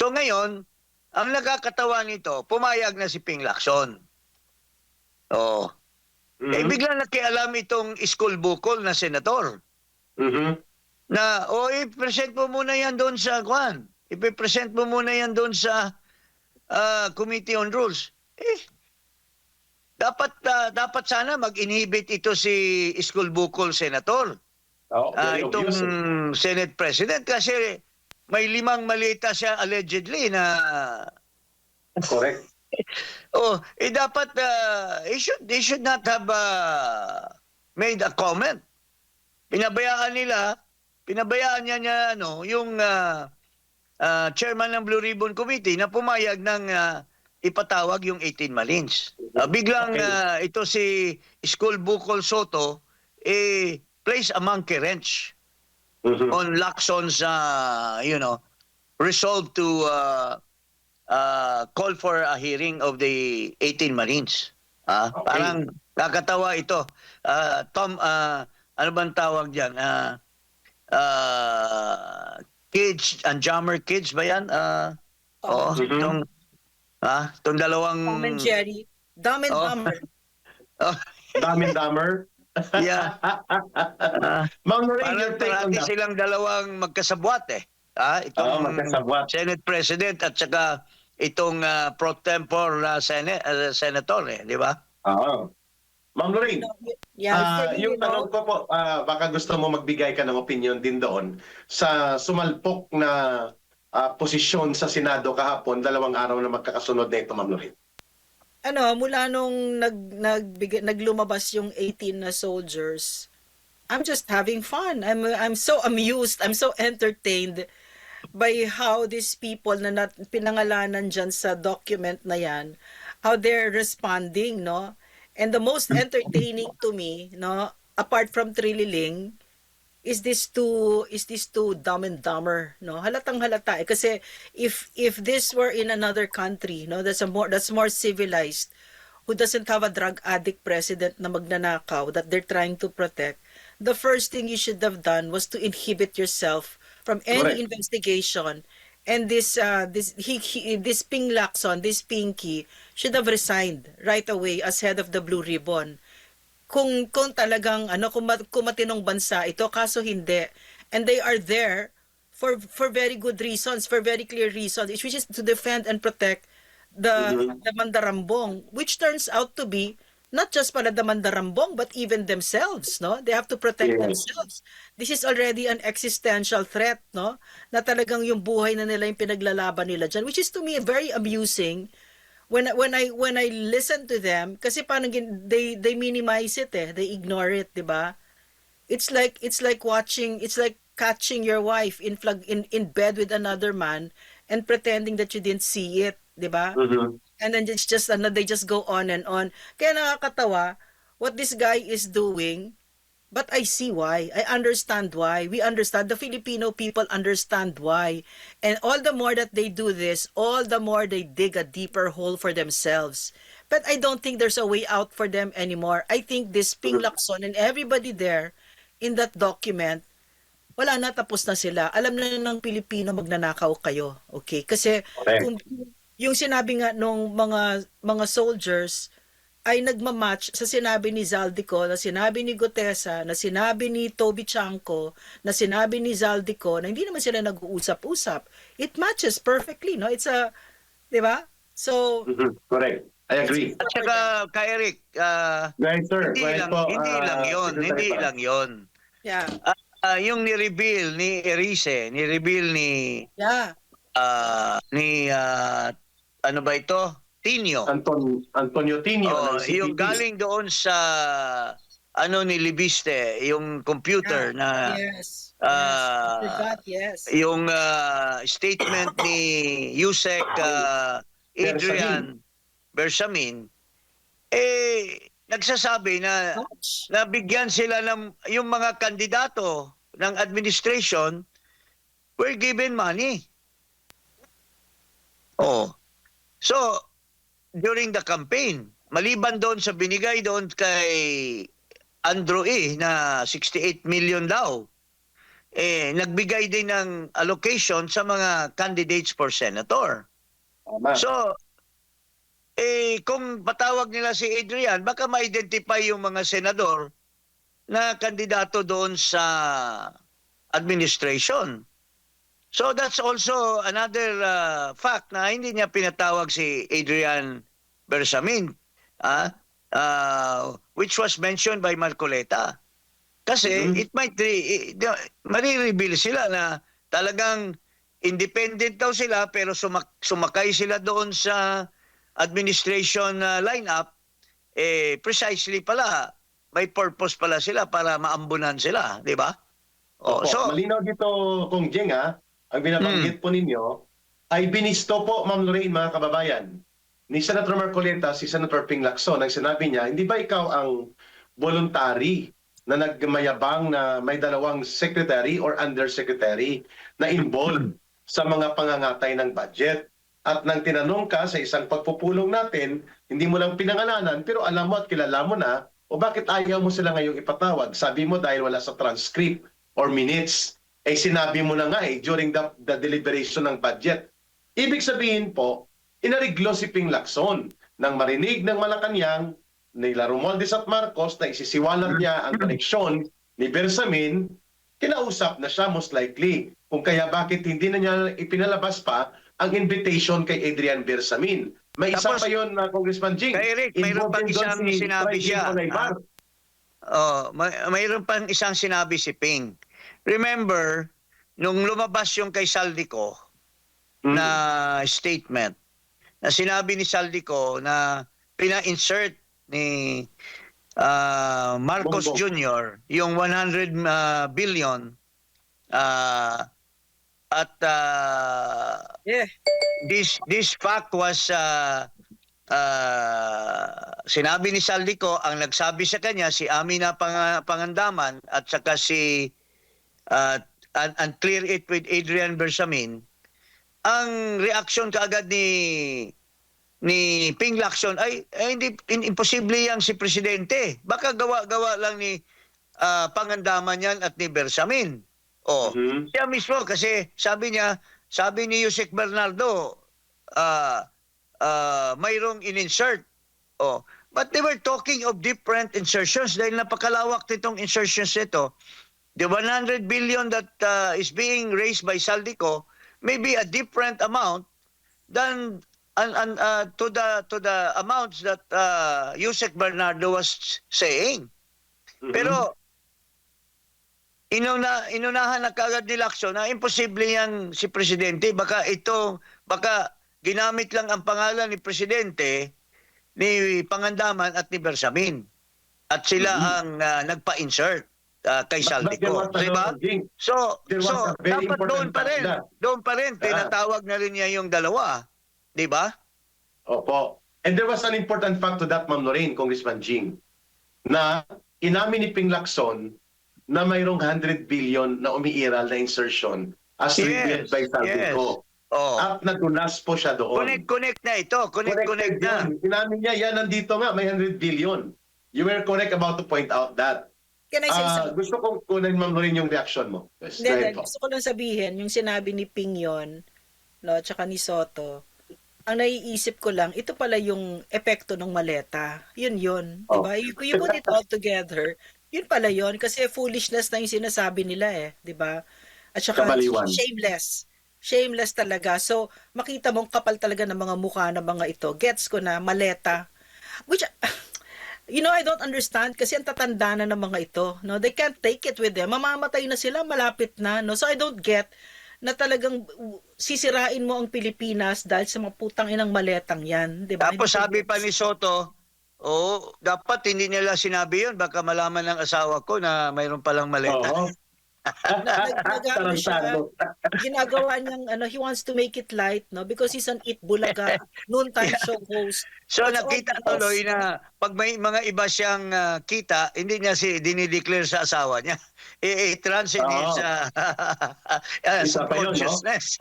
So ngayon, ang nakakatawa nito, pumayag na si Ping Lacson. Oh. Eh biglang nakialam itong Iskol Bukol na senator. Na, i-present mo muna yan doon sa Kwan. I-present mo muna yan doon sa Committee on Rules. Dapat sana mag-inhibit ito si Iskol Bukol senator. Very Itong obvious. Senate President kasi may 5 malita siya allegedly na Correct. dapat they should not have made a comment. Pinabayaan niya yung chairman ng Blue Ribbon Committee na pumayag ng ipatawag yung 18 Marines. Biglang ito si Iskol Bukol Soto place a monkey wrench on Lacson's resolve to call for a hearing of the 18 Marines. Parang nakakatawa ito. Tom, ano bang tawag diyan? Kids and Jammer Kids ba yan? Itong dalawang... Tom and Jerry. Dumb and Dumber. Dumb and Dumber. Yeah. Ma'am Lorraine, your take on Parang that. silang dalawang magkasabwat itong magkasabwat. Senate President at saka itong pro tempore senator, di ba? Ma'am Lorraine, Yeah, yung tanong ko po, baka gusto mo magbigay ka ng opinion din doon sa sumalpok na posisyon sa Senado kahapon, 2 araw na magkakasunod na ito, Ma'am Lorraine. mula nung naglumabas yung 18 na soldiers, I'm just having fun. I'm so amused, I'm so entertained by how these people na pinangalanan dyan sa document na yan, how they're responding, no? And the most entertaining to me, no, apart from Trililing, is this two Dumb and Dumber, no? Halatang halata kasi if this were in another country, no, that's more civilized, who doesn't have a drug addict president na magnanakaw that they're trying to protect, the first thing you should have done was to inhibit yourself from any investigation. And this Ping Lacson, this Pinky, should have resigned right away as head of the Blue Ribbon. Kung talagang kung matinong bansa ito, kaso hindi. And they are there for very good reasons, for very clear reasons, which is to defend and protect the Mandarambong, which turns out to be not just pala the Mandarambong, but even themselves, no? They have to protect themselves. This is already an existential threat, no? Na talagang yung buhay na nila yung pinaglalaban nila dyan, which is to me very amusing when I listen to them, kasi parang they minimize it, they ignore it, di ba? It's like catching your wife in bed with another man and pretending that you didn't see it, di ba? And then it's just they just go on and on. Kaya nakakatawa what this guy is doing, but I see why. I understand why. We understand. The Filipino people understand why. And all the more that they do this, all the more they dig a deeper hole for themselves. But I don't think there's a way out for them anymore. I think this Ping Lacson and everybody there in that document, wala na, tapos na sila. Alam na ng Pilipino magnanakaw kayo. Okay? Kasi kung yung sinabi nga nung mga soldiers ay nagmamatch sa sinabi ni Zaldico, na sinabi ni Gutesa, na sinabi ni Toby Chanco, na sinabi ni Zaldico, na hindi naman sila nag-uusap-usap. It matches perfectly, no? It's di ba? So, correct. I agree. At saka, kay Eric, hindi lang yun. yeah. Yung ni-reveal ni Erice, ni-reveal ni ano ba ito? Tinio. Antonio Tinio. Yung galing doon sa ni Libiste, yung computer na yung statement ni Yusek Adrian Bersamin, nagsasabi na nabigyan sila ng yung mga kandidato ng administration were given money. So, during the campaign, maliban doon sa binigay doon kay Andrew E. na 68 million daw, nagbigay din ng allocation sa mga candidates for senator. Tama. So, kung patawag nila si Adrian, baka ma-identify yung mga senador na kandidato doon sa administration. So that's also another fact na hindi niya pinatawag si Adrian Bersamin, which was mentioned by Marcoleta. Kasi it might marireveal sila na talagang independent daw sila pero sumakay sila doon sa administration lineup, precisely pala may purpose pala sila para maambunan sila, di ba? Opo, So malinaw dito, Kong Jing, ang binabanggit po ninyo ay binisto po, Ma'am Lorraine, mga kababayan, ni Senator Marcoleta, si Senator Ping Lacson, ang sinabi niya, hindi ba ikaw ang voluntary na nagmayabang na may dalawang secretary or undersecretary na involved sa mga pangangatay ng budget? At nang tinanong ka sa isang pagpupulong natin, hindi mo lang pinangalanan, pero alam mo at kilala mo na, o bakit ayaw mo sila ngayong ipatawag? Sabi mo dahil wala sa transcript or minutes, sinabi mo na nga during the deliberation ng budget. Ibig sabihin po, inariglo si Ping Lacson nang marinig ng Malacanang nila Romualdez at Marcos na isisiwalat niya ang koneksyon ni Bersamin, kinausap na siya most likely. Kung kaya bakit hindi na niya ipinalabas pa ang invitation kay Adrian Bersamin. May isa Tapos, pa yun, Congressman Jing. kay Rick, mayroon pang Involved isang doon si sinabi Fred siya. Gonaybar. Mayroon pang isang sinabi si Ping. Remember, nung lumabas yung kay Saldico na statement, na sinabi ni Saldico na pina-insert ni Marcos Bongbong. Jr. yung 100 billion at Yeah. this fact was sinabi ni Saldico, ang nagsabi sa kanya si Amina Pangandaman at saka si and clear it with Adrian Bersamin. Ang reaksyon kaagad ni Ping Lacson ay hindi imposible yang si presidente. Baka gawa-gawa lang ni Pangandaman yan at ni Bersamin. Siya mismo kasi sabi ni Yusek Bernardo mayroong in-insert. But they were talking of different insertions dahil napakalawak nitong insertions nito. The 100 billion that is being raised by Saldico may be a different amount than to the amounts that Yusek Bernardo was saying. Pero inunahan na kagad ni Lacson na imposible yan si Presidente. Baka ginamit lang ang pangalan ni Presidente, ni Pangandaman at ni Bersamin. At sila ang nagpa-insert kay Saldico. Diba? So dapat doon pa rin, tinatawag na rin niya yung dalawa. Diba? Opo. And there was an important fact to that, Ma'am Lorraine, Congressman Jing, na inamin ni Ping Lacson na mayroong 100 billion na umiiral na insertion as revealed by Saldico. At nadulas po siya doon. Connect na ito. Connect na. Inamin niya, yan nandito nga, may 100 billion. You were correct about to point out that. Can I say something? Gusto kong kunin, Ma'am Lorraine, yung reaction mo. Yes, go ahead po. Gusto ko lang sabihin, yung sinabi ni Ping yun, no, tsaka ni Soto, ang naiisip ko lang, ito pala yung epekto ng maleta. Yun. Diba? You put it all together, yun pala yun. Kasi foolishness na yung sinasabi nila diba? At saka Kabaliwan. Shameless talaga. So, makita mong kapal talaga ng mga mukha ng mga ito. Gets ko na, maleta. Which, I don't understand kasi ang tatanda na ng mga ito. No? They can't take it with them. Mamamatay na sila, malapit na. No? So, I don't get na talagang sisirain mo ang Pilipinas dahil sa mga putang inang maletang yan. Diba? Tapos sabi pa ni Soto, dapat hindi nila sinabi yun. Baka malaman ng asawa ko na mayroon palang maleta. Oo. Ginagawa niyang he wants to make it light, no, because he's an Itbulaga noontime show host. So nakita tuloy na pag may mga iba siyang kita, hindi niya dinideclare sa asawa niya. I-transcend sa Isa pa yun, no? subconsciousness.